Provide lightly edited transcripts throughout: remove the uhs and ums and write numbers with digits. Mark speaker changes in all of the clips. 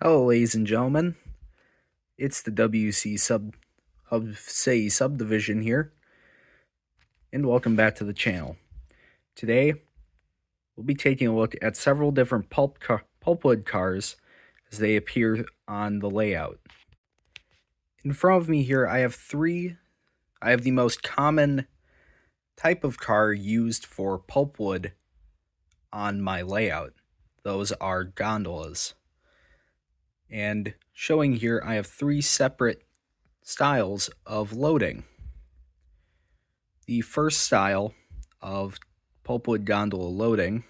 Speaker 1: Hello, ladies and gentlemen. It's the subdivision here, and welcome back to the channel. Today, we'll be taking a look at several different pulpwood cars as they appear on the layout. In front of me here, I have three. I have the most common type of car used for pulpwood on my layout. Those are gondolas. And showing here, I have three separate styles of loading. The first style of pulpwood gondola loading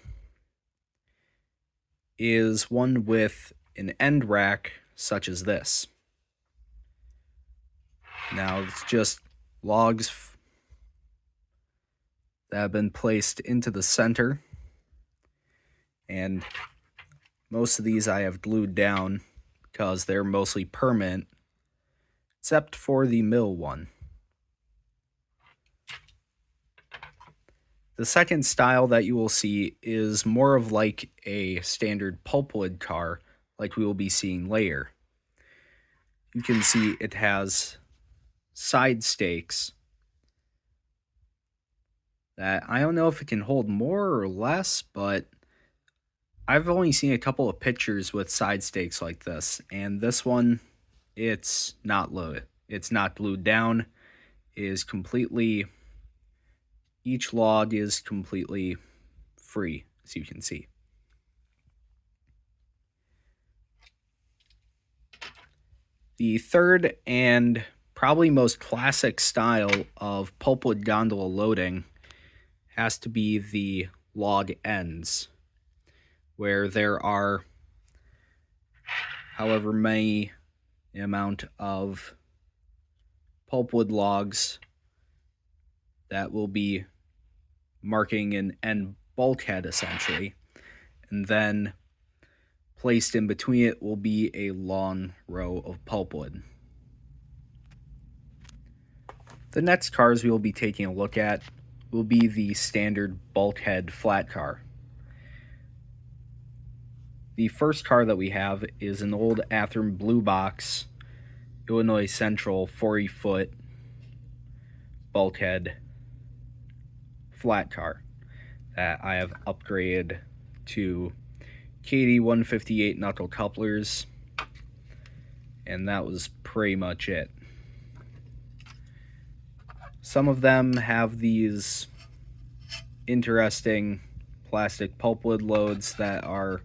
Speaker 1: is one with an end rack such as this. Now it's just logs that have been placed into the center, and most of these I have glued down because they're mostly permanent, except for the middle one. The second style that you will see is more of like a standard pulpwood car, like we will be seeing later. You can see it has side stakes that I don't know if it can hold more or less, but I've only seen a couple of pictures with side stakes like this, and this one, it's not loaded. It's not glued down. It is completely, each log is completely free, as you can see. The third and probably most classic style of pulpwood gondola loading has to be the log ends, where there are however many amount of pulpwood logs that will be marking an end bulkhead essentially, and then placed in between it will be a long row of pulpwood. The next cars we will be taking a look at will be the standard bulkhead flat car. The first car that we have is an old Athearn Blue Box Illinois Central 40-foot bulkhead flat car that I have upgraded to KD 158 knuckle couplers, and that was pretty much it. Some of them have these interesting plastic pulpwood loads that are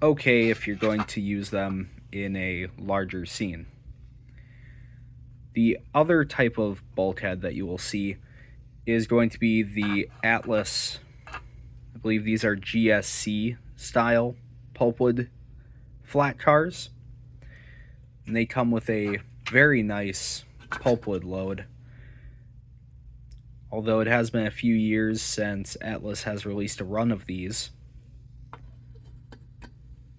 Speaker 1: okay if you're going to use them in a larger scene. The other type of bulkhead that you will see is going to be the Atlas. I believe these are GSC style pulpwood flat cars, and they come with a very nice pulpwood load. Although it has been a few years since Atlas has released a run of these,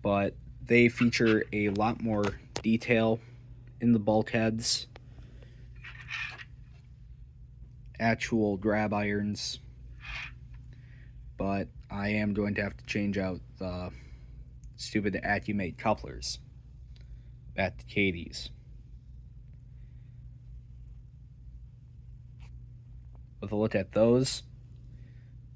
Speaker 1: but they feature a lot more detail in the bulkheads, actual grab irons, but I am going to have to change out the stupid Accumate couplers at the KDs. With a look at those,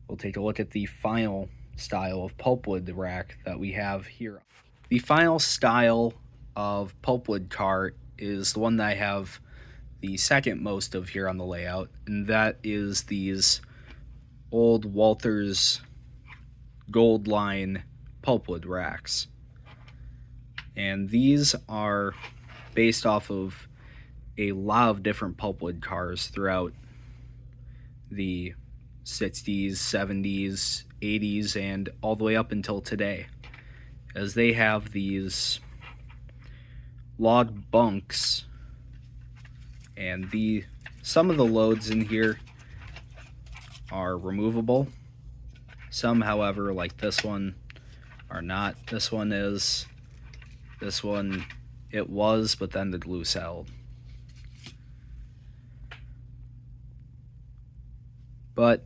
Speaker 1: we'll take a look at the final style of pulpwood rack that we have here. The final style of pulpwood car is the one that I have the second most of here on the layout, and that is these old Walters Gold Line pulpwood racks. And these are based off of a lot of different pulpwood cars throughout the 60s, 70s, 80s, and all the way up until today, as they have these log bunks, and some of the loads in here are removable. Some, however, like this one, are not. This one is. This one, it was, but then the glue settled. But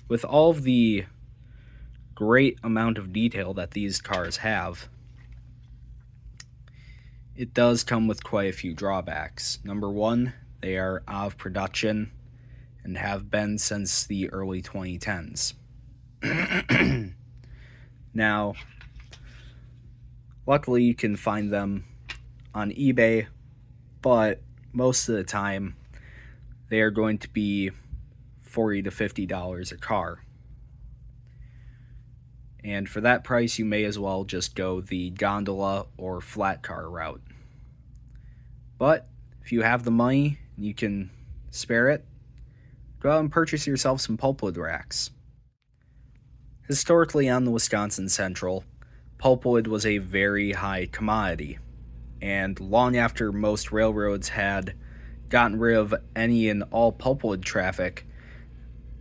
Speaker 1: with all of the great amount of detail that these cars have, It does come with quite a few drawbacks. Number one, they are out of production and have been since the early 2010s. Now, luckily, you can find them on eBay, but most of the time, they are going to be $40 to $50 a car. And for that price, you may as well just go the gondola or flat car route. But if you have the money and you can spare it, go out and purchase yourself some pulpwood racks. Historically on the Wisconsin Central, pulpwood was a very high commodity, and long after most railroads had gotten rid of any and all pulpwood traffic,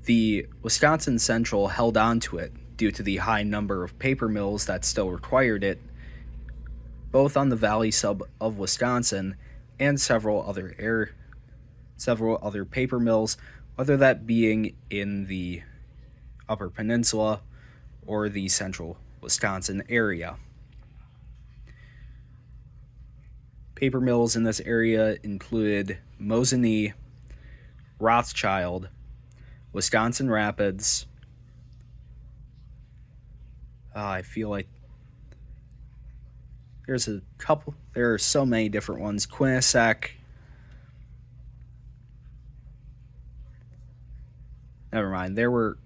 Speaker 1: the Wisconsin Central held on to it due to the high number of paper mills that still required it, both on the valley sub of Wisconsin and several other paper mills, whether that being in the Upper Peninsula or the central Wisconsin area. Paper mills in this area included Mosinee, Rothschild, Wisconsin Rapids. I feel like there are so many different ones. Quinnipiac. Never mind. There were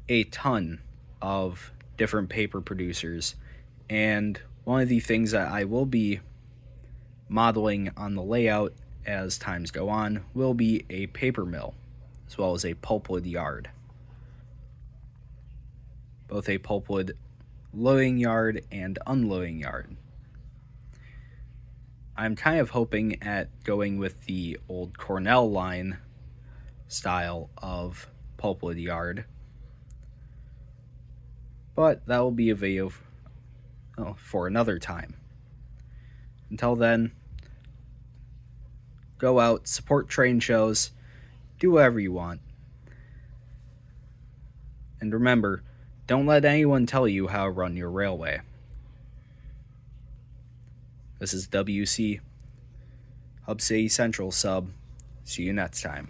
Speaker 1: a ton of different paper producers, and one of the things that I will be modeling on the layout as times go on will be a paper mill, as well as a pulpwood yard. Both a pulpwood loading yard and unloading yard. I'm kind of hoping at going with the old Cornell line style of pulpwood yard, but that will be a video for another time. Until then, go out, support train shows, do whatever you want. And remember, don't let anyone tell you how to run your railway. This is WC, Hub City Central Sub. See you next time.